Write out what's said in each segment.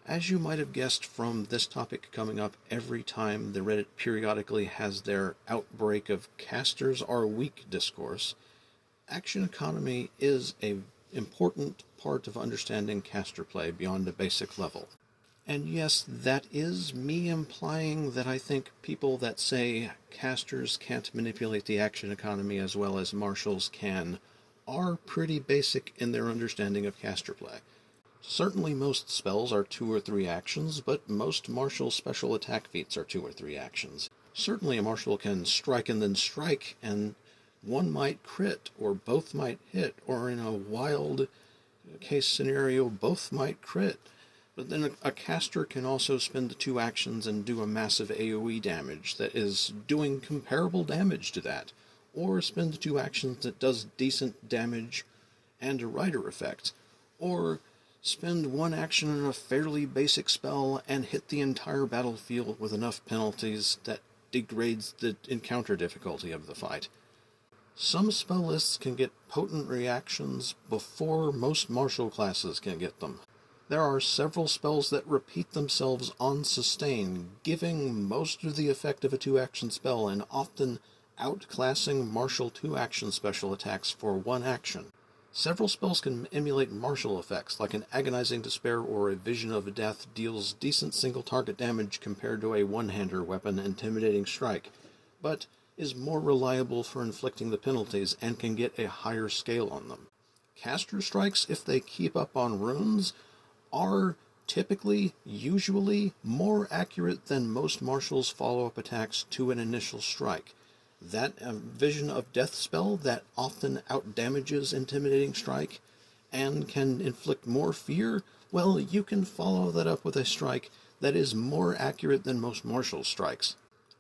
As you might have guessed from this topic coming up every time the Reddit periodically has their outbreak of casters are weak discourse, action economy is an important part of understanding caster play beyond a basic level. And yes, that is me implying that I think people that say casters can't manipulate the action economy as well as marshals can are pretty basic in their understanding of caster play. Certainly most spells are 2 or 3 actions, but most martial special attack feats are 2 or 3 actions. Certainly a martial can strike and then strike, and one might crit, or both might hit, or in a wild case scenario, both might crit. But then a caster can also spend 2 actions and do a massive AoE damage that is doing comparable damage to that, or spend 2 actions that does decent damage and a rider effect, or spend 1 action on a fairly basic spell and hit the entire battlefield with enough penalties that degrades the encounter difficulty of the fight. Some spell lists can get potent reactions before most martial classes can get them. There are several spells that repeat themselves on sustain, giving most of the effect of a 2-action spell and often outclassing martial 2-action special attacks for 1 action. Several spells can emulate martial effects, like an Agonizing Despair or a Vision of Death deals decent single-target damage compared to a one-hander weapon, Intimidating Strike, but is more reliable for inflicting the penalties and can get a higher scale on them. Caster strikes, if they keep up on runes, are typically, usually, more accurate than most martials' follow-up attacks to an initial strike. That Vision of Death spell that often outdamages Intimidating Strike and can inflict more fear, well, you can follow that up with a strike that is more accurate than most martial strikes.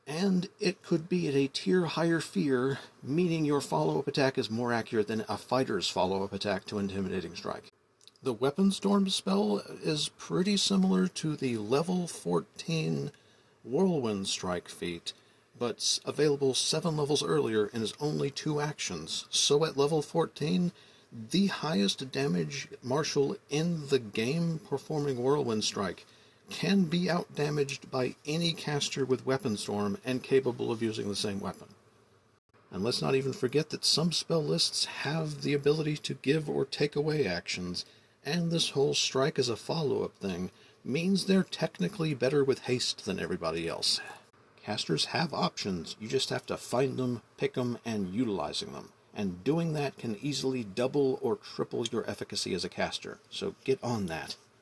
And it could be at a tier higher fear, meaning your follow-up attack is more accurate than a fighter's follow-up attack to Intimidating Strike. The Weapon Storm spell is pretty similar to the level 14 Whirlwind Strike feat, but available 7 levels earlier and is only 2 actions. So at level 14, the highest damage martial in the game performing Whirlwind Strike can be outdamaged by any caster with Weapon Storm and capable of using the same weapon. And let's not even forget that some spell lists have the ability to give or take away actions, and this whole strike as a follow-up thing means they're technically better with haste than everybody else. Casters have options, you just have to find them, pick them, and utilizing them. And doing that can easily double or triple your efficacy as a caster, so get on that.